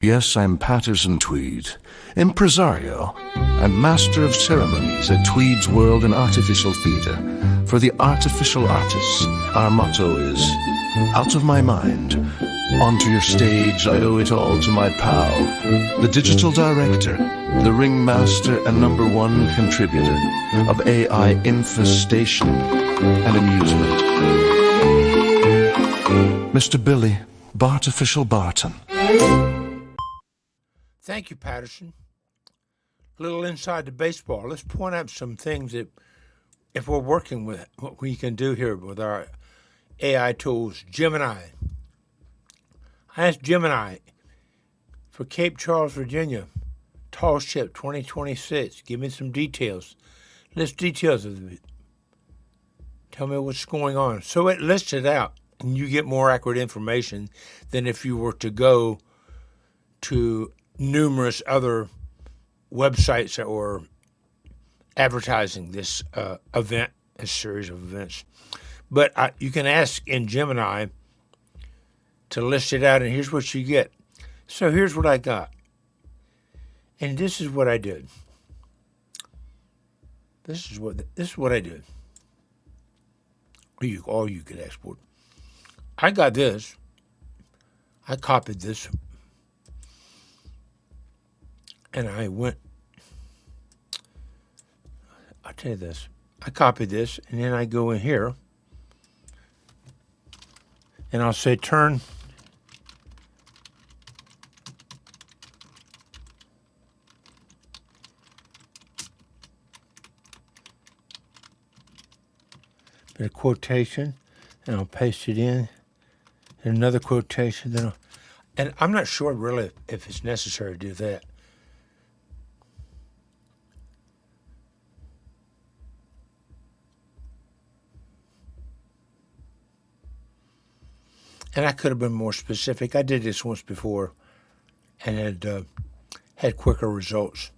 Yes, I'm Patterson Tweed, impresario and master of ceremonies at Tweed's World in Artificial Theatre. For the artificial artists, our motto is, out of my mind, onto your stage, I owe it all to my pal, the digital director, the ringmaster and #1 contributor of AI infestation and amusement, Mr. Billy Bartificial Barton. Thank you, Patterson. A little inside the baseball. Let's point out some things that, if we're working with what we can do here with our AI tools. Gemini. I asked Gemini for Cape Charles, Virginia, tall ship 2026. Give me some details. List details of it. Tell me what's going on. So it lists it out, and you get more accurate information than if you were to go to numerous other websites or advertising this event, a series of events. But you can ask in Gemini to list it out, and here's what you get. So here's what I got. And this is what I did. This is what I did. Or you could export. I got this. I copied this. And I went, I'll tell you this, I copied this, and then I go in here, and I'll say turn a quotation, and I'll paste it in, and another quotation, and I'm not sure really if it's necessary to do that. And I could have been more specific. I did this once before and had quicker results.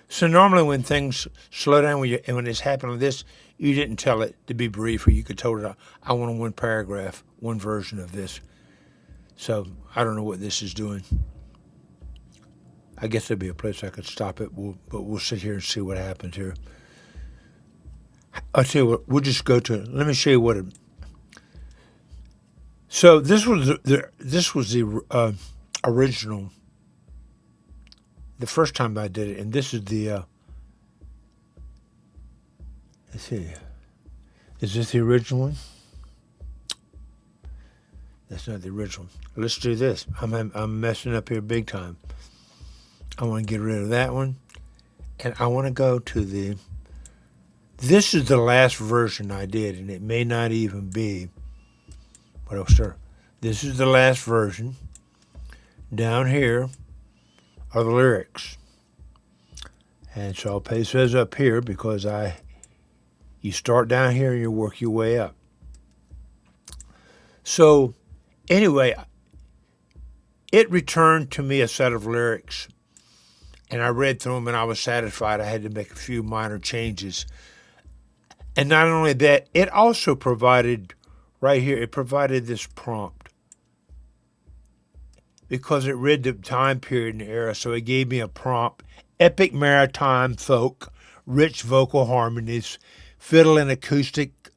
So normally when things slow down, when it's happening like this, you didn't tell it to be brief, or you could tell it, I want one paragraph, one version of this. So I don't know what this is doing. I guess there'd be a place I could stop it, but we'll sit here and see what happens here. I'll tell you what, we'll just go to it. Let me show you what it. So this was the original, the first time I did it, and this is the, let's see, is this the original one? That's not the original. Let's do this. I'm messing up here big time. I want to get rid of that one, and I want to go to this is the last version I did, and it may not even be. What else, sir? This is the last version. Down here are the lyrics. And so I'll paste those up here because you start down here and you work your way up. So anyway, it returned to me a set of lyrics, and I read through them and I was satisfied. I had to make a few minor changes. And not only that, it also provided right here, it provided this prompt because it read the time period and the era, so it gave me a prompt: epic maritime folk, rich vocal harmonies, fiddle and acoustic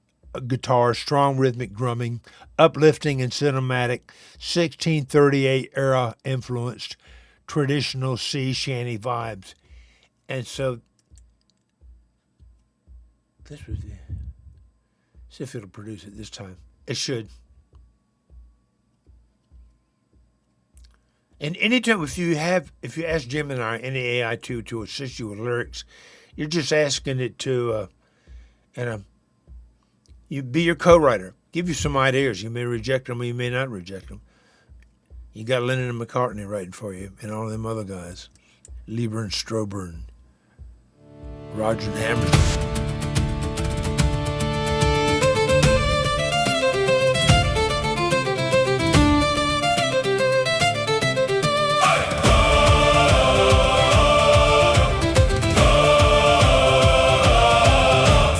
guitar, strong rhythmic drumming, uplifting and cinematic, 1638 era influenced, traditional sea shanty vibes. And so this was see if it'll produce it this time. It should. And anytime if you ask Gemini, any AI to assist you with lyrics, you're just asking it to, you be your co-writer, give you some ideas. You may reject them or you may not reject them. You got Lennon and McCartney writing for you, and all them other guys, Lieber and Strober and Roger and Hammerstein.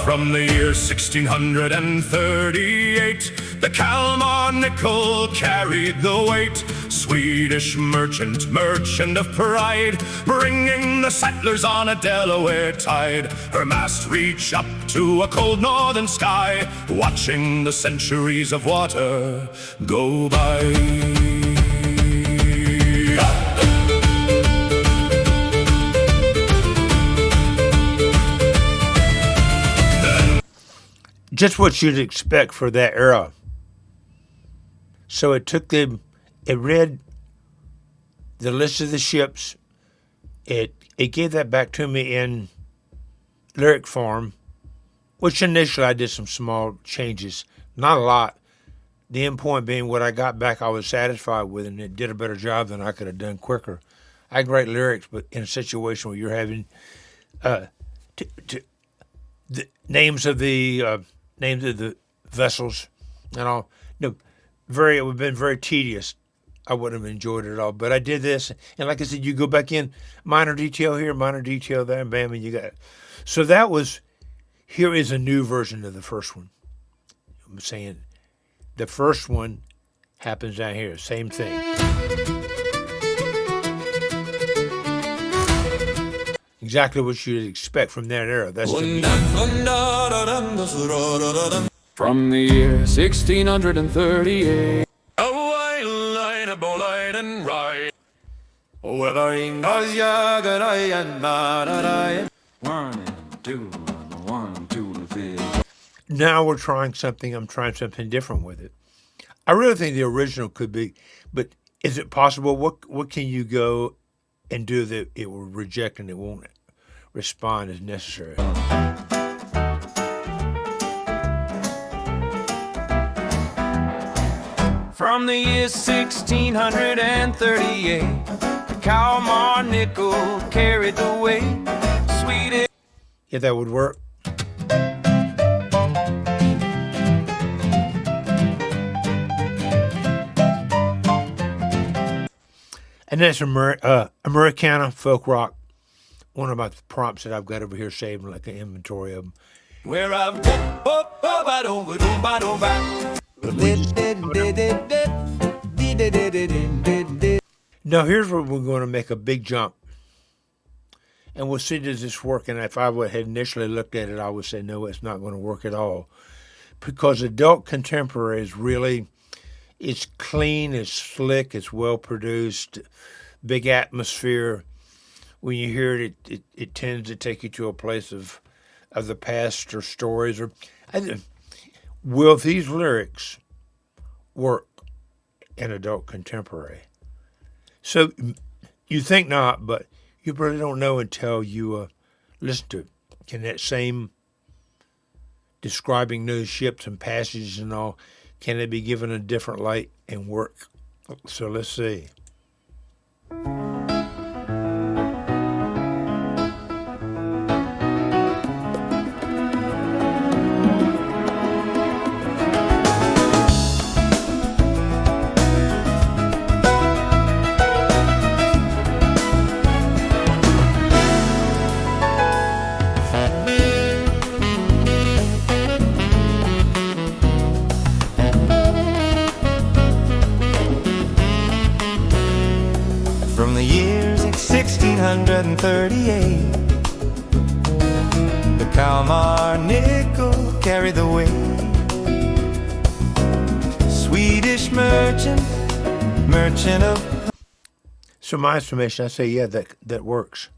From the year 1638, The Kalmar nickel carried the weight, Swedish merchant, merchant of pride, bringing the settlers on a Delaware tide. Her mast reached up to a cold northern sky, watching the centuries of water go by. Just what you'd expect for that era. So it read the list of the ships. It gave that back to me in lyric form, which initially I did some small changes, not a lot. The end point being what I got back I was satisfied with, and it did a better job than I could have done quicker. I can write lyrics, but in a situation where you're having the names of the vessels and all, it would have been very tedious. I wouldn't have enjoyed it at all. But I did this, and like I said, you go back in, minor detail here, minor detail there, and bam, and you got it. So here is a new version of the first one. I'm saying the first one happens down here, same thing. Exactly what you'd expect from that era. That's from the year 1638. Now I'm trying something different with it. I really think the original could be, but is it possible? What can you go and do that it will reject and it won't respond as necessary? From the year 1638, the Kalmar nickel carried the weight. Sweet. Yeah, that would work. And that's Americana folk rock. One of my prompts that I've got over here saved, like an inventory of them. Where I've Now here's where we're going to make a big jump. And we'll see, does this work? And if I had initially looked at it, I would say, no, it's not going to work at all. Because adult contemporary is really, it's clean, it's slick, it's well produced, big atmosphere. When you hear it, it tends to take you to a place of the past or stories. Will these lyrics work in adult contemporary? So you think not, but you really don't know until you listen to it. Can that same describing those ships and passages and all, can it be given a different light and work? So let's see. From the years 1638, the Kalmar nickel carried the weight. Swedish merchant of... So my estimation, I say, yeah, that works.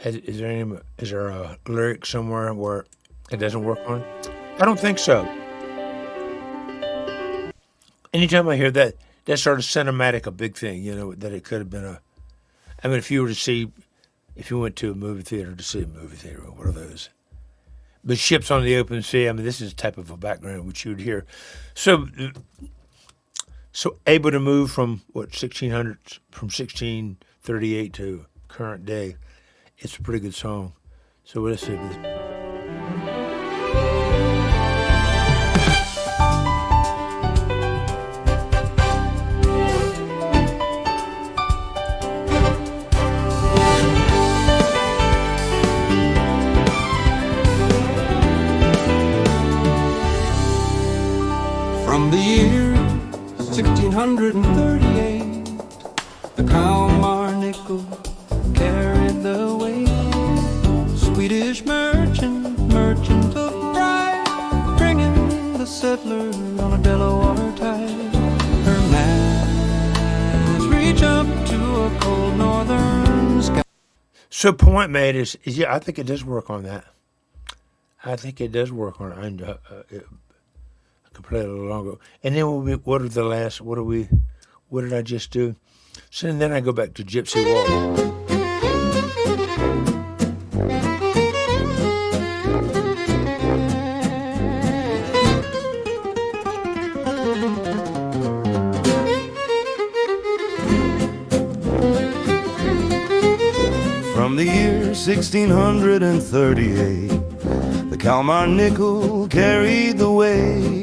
Is there a lyric somewhere where it doesn't work on? I don't think so. Anytime I hear that sort of cinematic, a big thing, that it could have been if you went to a movie theater to see a movie theater, what are those? But ships on the open sea, this is the type of a background which you would hear. So able to move from 1638 to current day, it's a pretty good song. So let's see. From the 1638, the Kalmar nickel carried the weight. Swedish merchant, merchant of pride, bringing the settlers on a Delaware tide. Her masts reach up to a cold northern sky. So point made is yeah, I think it does work on that. I think it does work on it. I could play it a little longer. And then what did I just do? So then I go back to Gypsy Walk. From the year 1638, the Kalmar nickel carried the weight.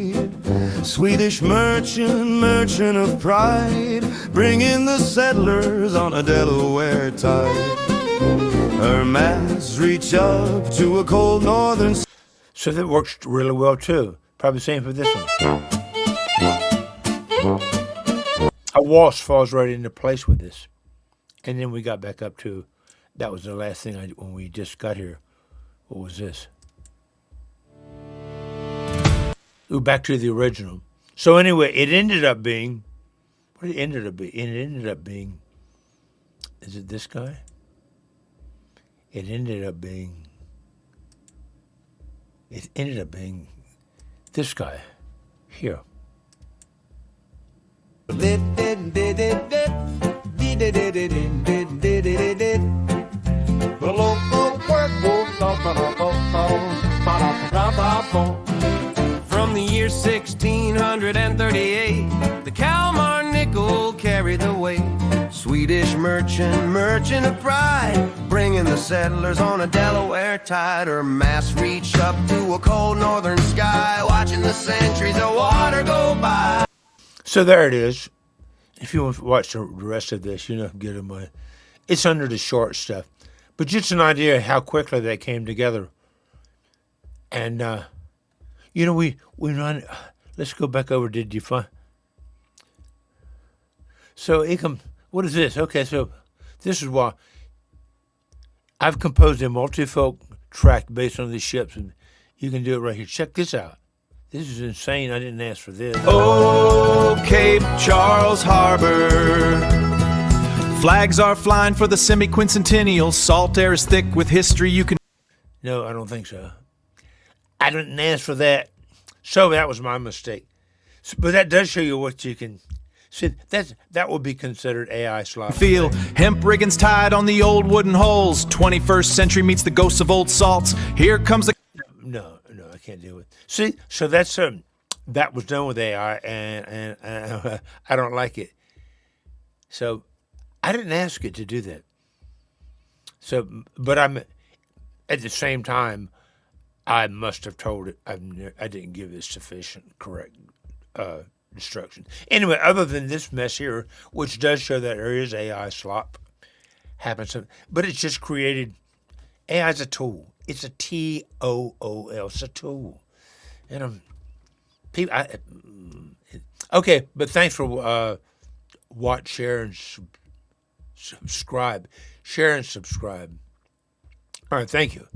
Swedish merchant, merchant of pride, bringing the settlers on a Delaware tide. Her masts reach up to a cold northern. So that works really well too. Probably the same for this one. A waltz falls right into place with this. And then we got back up to, that was the last thing when we just got here. What was this? Ooh, back to the original. So anyway, it ended up being, what it ended up being? It ended up being, is it this guy? It ended up being this guy here. From the year 1638, the Kalmar nickel carried the weight. Swedish merchant, merchant of pride, bringing the settlers on a Delaware tide. Her masts reach up to a cold northern sky, watching the centuries of water go by. So there it is. If you want to watch the rest of this, get them. It's under the short stuff, but just an idea of how quickly they came together. And we run. Let's go back over. Did you find? So what is this? Okay, so this is why I've composed a multi-folk track based on these ships, and you can do it right here. Check this out. This is insane. I didn't ask for this. Oh, Cape Charles Harbor. Flags are flying for the semi-quincentennial. Salt air is thick with history you can... No, I don't think so. I didn't ask for that. So that was my mistake. But that does show you what you can... See, that would be considered AI slop. Feel hemp riggins tied on the old wooden holes. 21st century meets the ghosts of old salts. Here comes the... No, I can't do it. See, so that's that was done with AI, and I don't like it. So I didn't ask it to do that. So, but I'm at the same time, I must have told it. I didn't give it sufficient correct instruction. Anyway, other than this mess here, which does show that there is AI slop happens, but it's just created. AI is a tool. It's a tool. It's a tool. And okay, but thanks for watch, share, and subscribe. Share and subscribe. All right, thank you.